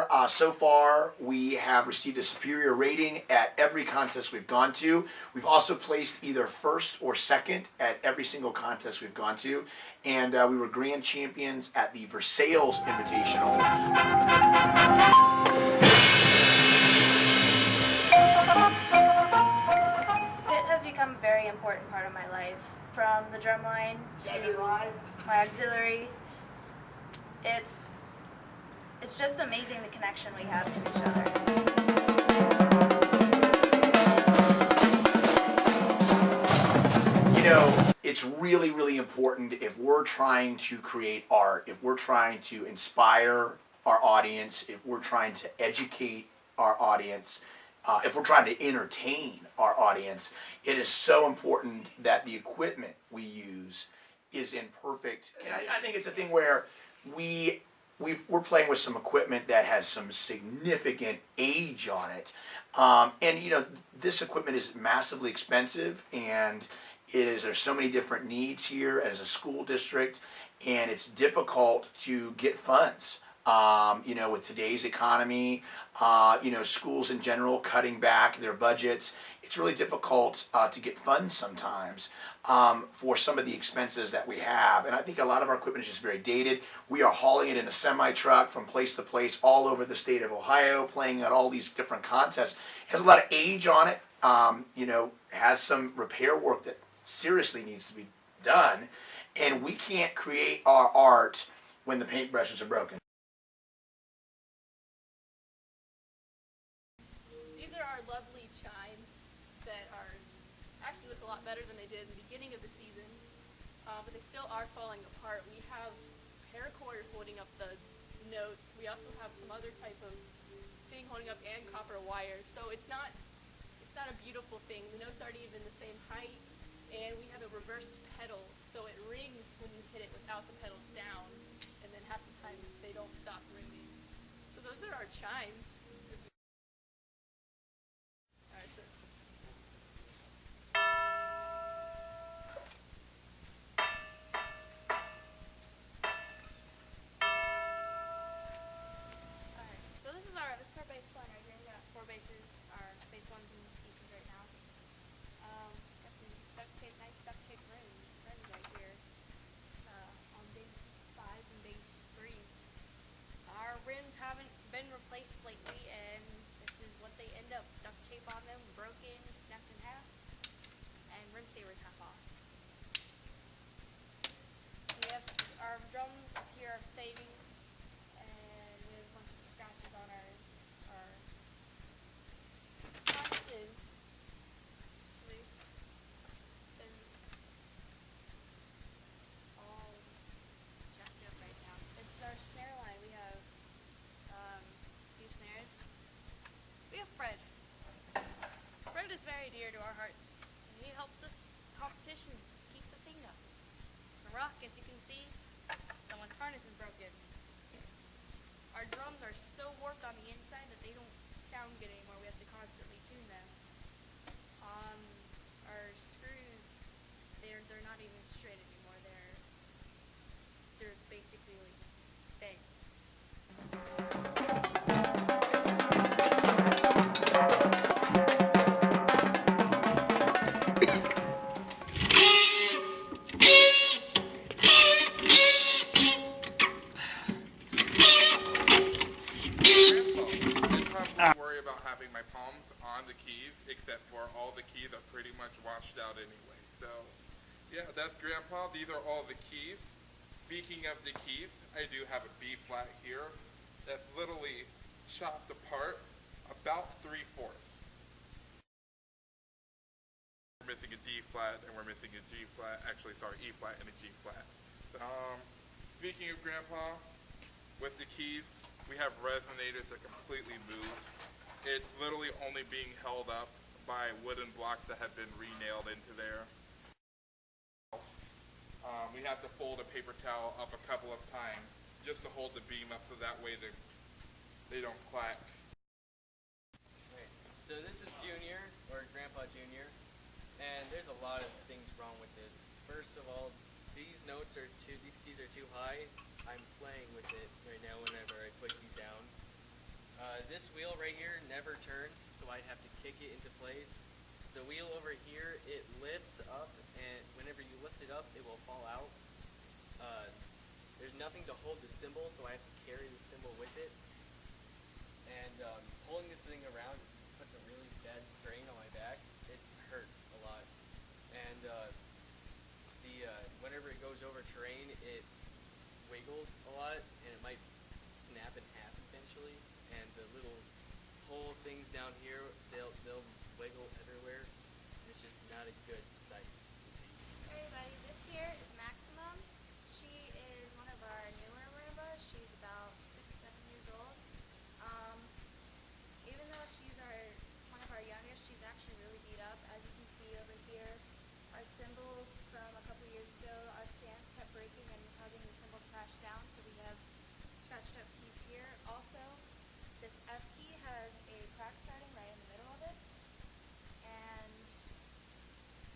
where so far we have received a superior rating at every contest we've gone to. We've also placed either first or second at every single contest we've gone to. And we were grand champions at the Versailles Invitational. It has become a very important part of my life. From the drumline to my auxiliary. It's just amazing the connection we have to each other. You know, it's really, really important if we're trying to create art, if we're trying to inspire our audience, if we're trying to educate our audience, if we're trying to entertain our audience, it is so important that the equipment we use is in perfect condition. I think it's a thing where we're playing with some equipment that has some significant age on it. And you know, this equipment is massively expensive, and there's so many different needs here as a school district, and it's difficult to get funds. You know, with today's economy, you know, schools in general cutting back their budgets, it's really difficult to get funds sometimes for some of the expenses that we have. And I think a lot of our equipment is just very dated. We are hauling it in a semi-truck from place to place all over the state of Ohio, playing at all these different contests. It has a lot of age on it, you know, has some repair work that seriously needs to be done. And we can't create our art when the paintbrushes are broken. Lovely chimes that are actually look a lot better than they did in the beginning of the season, but they still are falling apart. We have paracord holding up the notes. We also have some other type of thing holding up and copper wire. So it's not a beautiful thing. The notes aren't even the same height, and we have a reversed pedal, so it rings when you hit it without the pedals down, and then half the time they don't stop ringing. So those are our chimes. Replaced lately, and this is what they end up. Duct tape on them, broken, snapped in half, and rim savers half off. We have our drums up here are fading, and we have a bunch of scratches on our harnesses loose. They're all jacked up right now. It's our snare line. We have snares. We have Fred. Fred is very dear to our hearts, and he helps us competitions to keep the thing up. The rock, as you can see, someone's harness is broken. Our drums are so warped on the inside that they don't sound good anymore. We have to constantly tune them. Our screws, they're not even straight anymore. They're basically like bent. My palms on the keys, except for all the keys are pretty much washed out anyway. So, yeah, that's Grandpa. These are all the keys. Speaking of the keys, I do have a B flat here that's literally chopped apart about 3/4. We're missing a D flat, and we're missing a G flat. Actually, sorry, E flat and a G flat. Speaking of Grandpa, with the keys, we have resonators that completely move. It's literally only being held up by wooden blocks that have been re-nailed into there. We have to fold a paper towel up a couple of times just to hold the beam up so that way they don't clack. Okay, so this is Junior, or Grandpa Junior, and there's a lot of things wrong with this. First of all, these keys are too high. I'm playing with it right now whenever I put you down. This wheel right here never turns, so I'd have to kick it into place. The wheel over here, it lifts up, and whenever you lift it up, it will fall out. There's nothing to hold the cymbal, so I have to carry the cymbal with it. And pulling this thing around puts a really bad strain on my back. It hurts a lot. And whenever it goes over terrain, it wiggles a lot, and it might snap in half eventually. And the little hole things down here, they'll wiggle everywhere. And it's just not a good sight to see. Hey everybody, this here is Maximum. She is one of our newer marimbas. She's about 6-7 years old. Even though she's one of our youngest, she's actually really beat up. As you can see over here, our cymbals from a couple years ago, our stands kept breaking and causing the cymbal to crash down, so we have scratched up keys here. Also, this F key has a crack starting right in the middle of it. And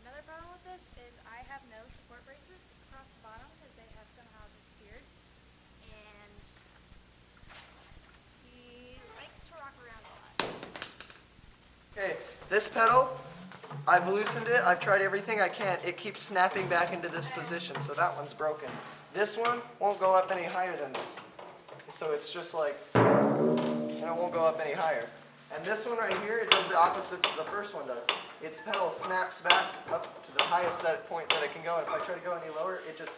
another problem with this is I have no support braces across the bottom because they have somehow disappeared. And she likes to rock around a lot. Okay, this pedal, I've loosened it, I've tried everything I can. It keeps snapping back into this position, so that one's broken. This one won't go up any higher than this. So it's just like, and it won't go up any higher. And this one right here, it does the opposite to the first one does. Its pedal snaps back up to the highest point that it can go, and if I try to go any lower, it just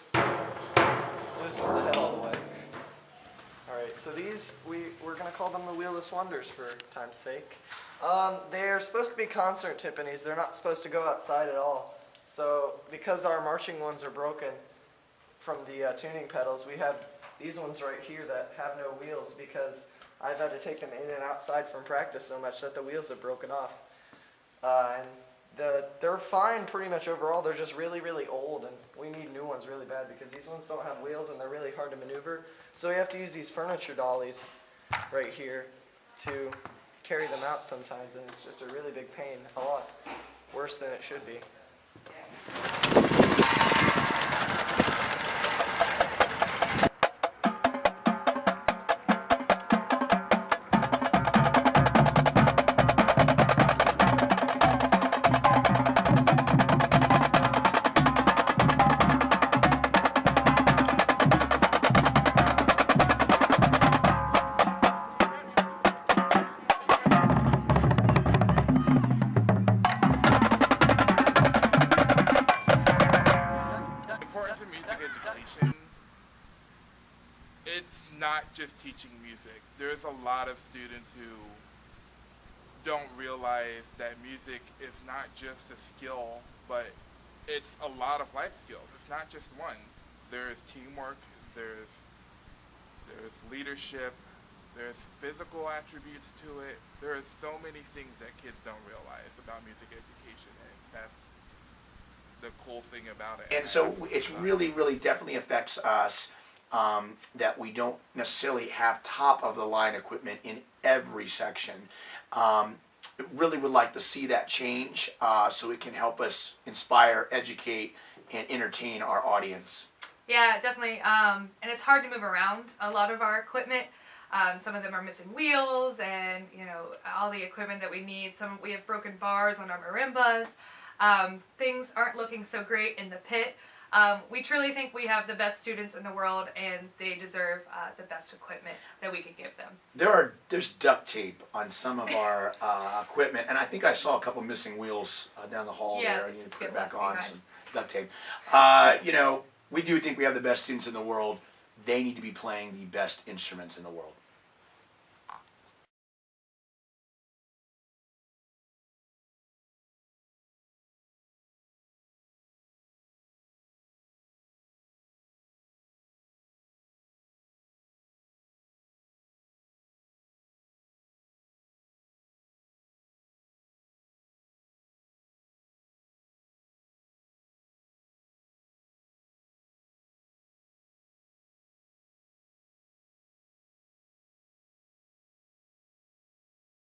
loosens the head all the way. Alright, so these, we're going to call them the Wheelless Wonders for time's sake. They're supposed to be concert timpanis. They're not supposed to go outside at all. So because our marching ones are broken from the tuning pedals, we have these ones right here that have no wheels because I've had to take them in and outside from practice so much that the wheels have broken off. And they're fine pretty much overall. They're just really, really old, and we need new ones really bad because these ones don't have wheels and they're really hard to maneuver. So we have to use these furniture dollies right here to carry them out sometimes, and it's just a really big pain, a lot worse than it should be. Importance of music education, it's not just teaching music. There's a lot of students who don't realize that music is not just a skill, but it's a lot of life skills. It's not just one. There's teamwork, there's leadership, there's physical attributes to it. There are so many things that kids don't realize about music education, and that's the cool thing about it. And so it's really, really definitely affects us that we don't necessarily have top of the line equipment in every section. Really would like to see that change so it can help us inspire, educate, and entertain our audience. Yeah, definitely. And it's hard to move around a lot of our equipment. Some of them are missing wheels and, all the equipment that we need. We have broken bars on our marimbas. Things aren't looking so great in the pit. We truly think we have the best students in the world, and they deserve the best equipment that we could give them. There's duct tape on some of our equipment, and I think I saw a couple missing wheels down the hall there. You need to put it back on, some duct tape. We do think we have the best students in the world. They need to be playing the best instruments in the world.